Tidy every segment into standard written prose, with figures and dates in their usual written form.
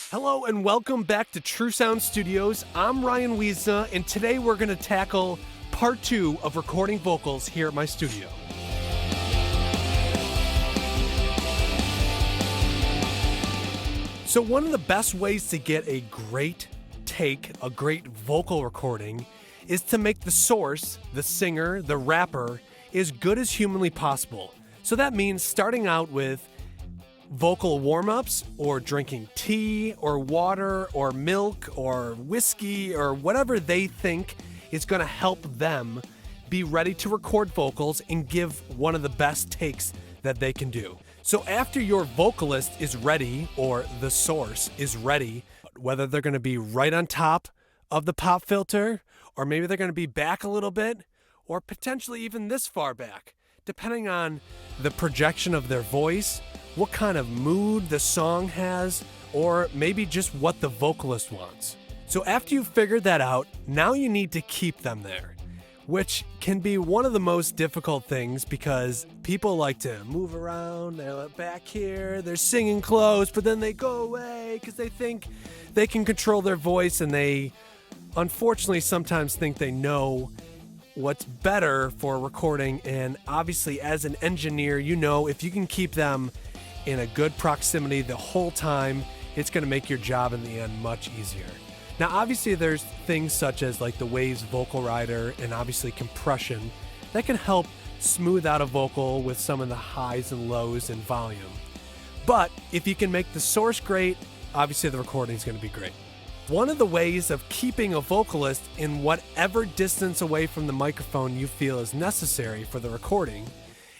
Hello and welcome back to True Sound Studios. I'm Ryan Wiesna, and today we're going to tackle part 2 of recording vocals here at my studio. So one of the best ways to get a great take, a great vocal recording, is to make the source, the singer, the rapper, as good as humanly possible. So that means starting out with vocal warm-ups or drinking tea or water or milk or whiskey or whatever they think is going to help them be ready to record vocals and give one of the best takes that they can do. So after your vocalist is ready or the source is ready, whether they're going to be right on top of the pop filter or maybe they're going to be back a little bit or potentially even this far back, depending on the projection of their voice, what kind of mood the song has, or maybe just what the vocalist wants. So after you've figured that out, now you need to keep them there, which can be one of the most difficult things because people like to move around, they're back here, they're singing close, but then they go away because they think they can control their voice, and they unfortunately sometimes think they know what's better for recording. And obviously as an engineer, you know if you can keep them in a good proximity the whole time, it's going to make your job in the end much easier. Now obviously there's things such as like the Waves vocal rider and obviously compression that can help smooth out a vocal with some of the highs and lows in volume. But if you can make the source great, obviously the recording is going to be great. One of the ways of keeping a vocalist in whatever distance away from the microphone you feel is necessary for the recording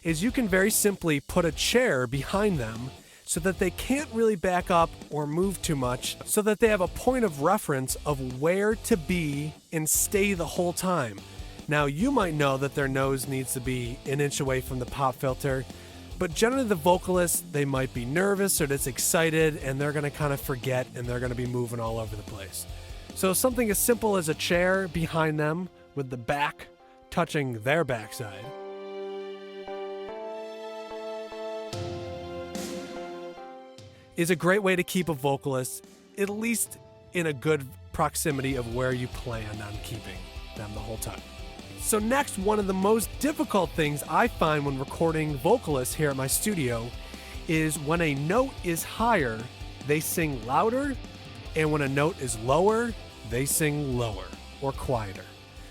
is you can very simply put a chair behind them so that they can't really back up or move too much, so that they have a point of reference of where to be and stay the whole time. Now you might know that their nose needs to be an inch away from the pop filter, but generally the vocalists, they might be nervous or just excited and they're gonna kind of forget and they're gonna be moving all over the place. So something as simple as a chair behind them with the back touching their backside is a great way to keep a vocalist at least in a good proximity of where you plan on keeping them the whole time. So next, one of the most difficult things I find when recording vocalists here at my studio is when a note is higher, they sing louder, and when a note is lower, they sing lower or quieter.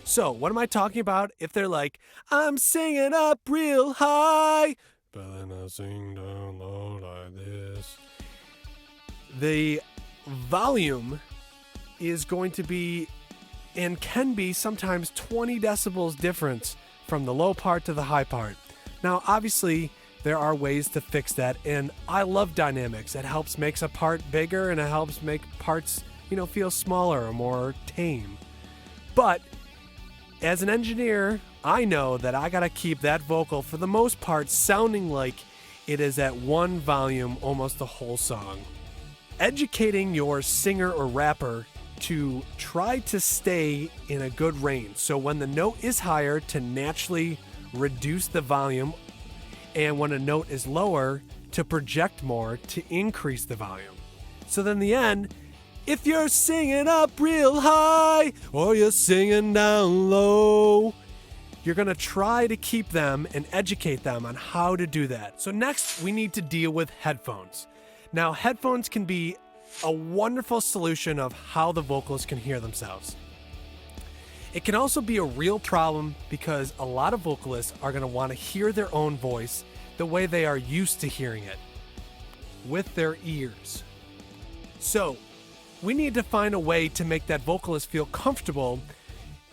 So what am I talking about? If they're like, I'm singing up real high, but then I sing down low like this, the volume is going to be and can be sometimes 20 decibels difference from the low part to the high part. Now, obviously, there are ways to fix that, and I love dynamics. It helps makes a part bigger, and it helps make parts, feel smaller or more tame. But as an engineer, I know that I gotta keep that vocal, for the most part, sounding like it is at one volume almost the whole song. Educating your singer or rapper to try to stay in a good range. So when the note is higher, to naturally reduce the volume, and when a note is lower, to project more to increase the volume. So then in the end, if you're singing up real high or you're singing down low, you're going to try to keep them and educate them on how to do that. So next, we need to deal with headphones. Now, headphones can be a wonderful solution of how the vocalist can hear themselves. It can also be a real problem because a lot of vocalists are going to want to hear their own voice the way they are used to hearing it, with their ears. So we need to find a way to make that vocalist feel comfortable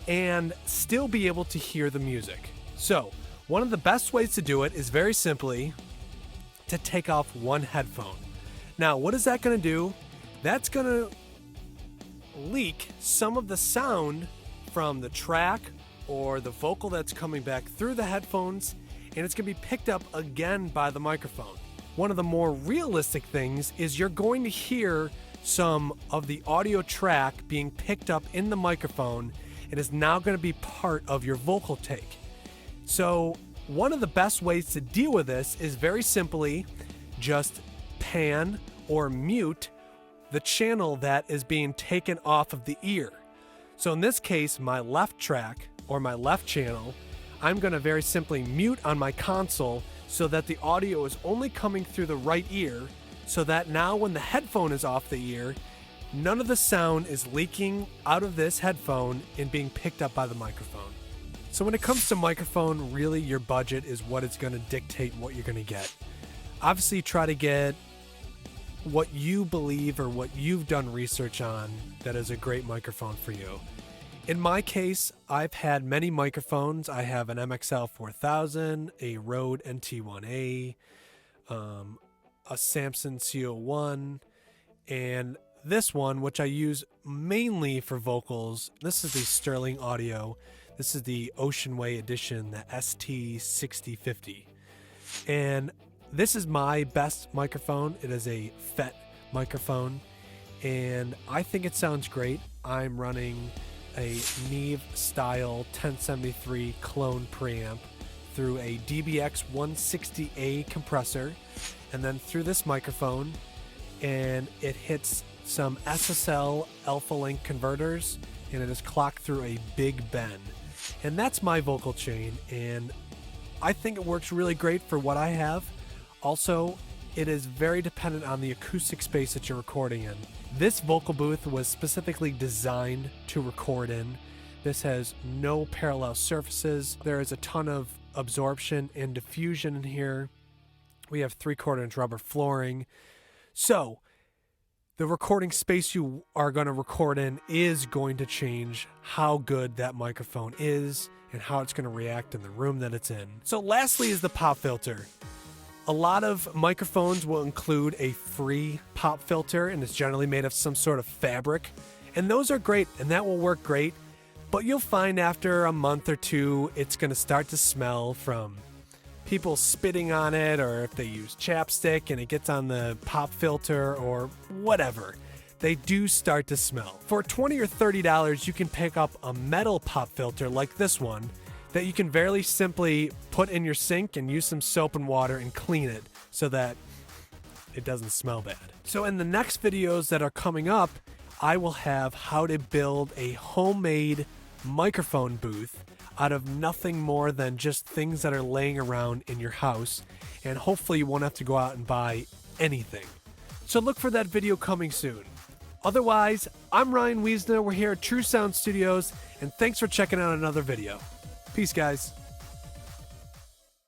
and still be able to hear the music. So one of the best ways to do it is very simply to take off one headphone. Now, what is that going to do? That's going to leak some of the sound from the track or the vocal that's coming back through the headphones, and it's going to be picked up again by the microphone. One of the more realistic things is you're going to hear some of the audio track being picked up in the microphone. It is now going to be part of your vocal take. So one of the best ways to deal with this is very simply just pan or mute the channel that is being taken off of the ear. So in this case, my left track or my left channel, I'm going to very simply mute on my console so that the audio is only coming through the right ear, so that now when the headphone is off the ear, none of the sound is leaking out of this headphone and being picked up by the microphone. So when it comes to microphone, really your budget is what is going to dictate what you're going to get. Obviously, try to get what you believe or what you've done research on that is a great microphone for you. In my case, I've had many microphones. I have an MXL 4000, a Rode NT1A, a Samson CO1, and this one, which I use mainly for vocals. This is the Sterling Audio. This is the Ocean Way edition, the ST6050. And this is my best microphone. It is a FET microphone, and I think it sounds great. I'm running a Neve style 1073 clone preamp through a DBX 160A compressor, and then through this microphone, and it hits some SSL alpha link converters, and it is clocked through a Big Ben. And that's my vocal chain, and I think it works really great for what I have. Also, it is very dependent on the acoustic space that you're recording in. This vocal booth was specifically designed to record in. This has no parallel surfaces. There is a ton of absorption and diffusion in here. We have 3/4 inch rubber flooring. So the recording space you are going to record in is going to change how good that microphone is and how it's going to react in the room that it's in. So lastly is the pop filter. A lot of microphones will include a free pop filter, and it's generally made of some sort of fabric. And those are great, and that will work great. But you'll find after a month or two, it's going to start to smell from people spitting on it, or if they use chapstick and it gets on the pop filter or whatever. They do start to smell. For $20 or $30, you can pick up a metal pop filter like this one that you can very simply put in your sink and use some soap and water and clean it so that it doesn't smell bad. So in the next videos that are coming up, I will have how to build a homemade microphone booth out of nothing more than just things that are laying around in your house, and hopefully you won't have to go out and buy anything. So look for that video coming soon. Otherwise, I'm Ryan Wiesner. We're here at True Sound Studios, and thanks for checking out another video. Peace, guys.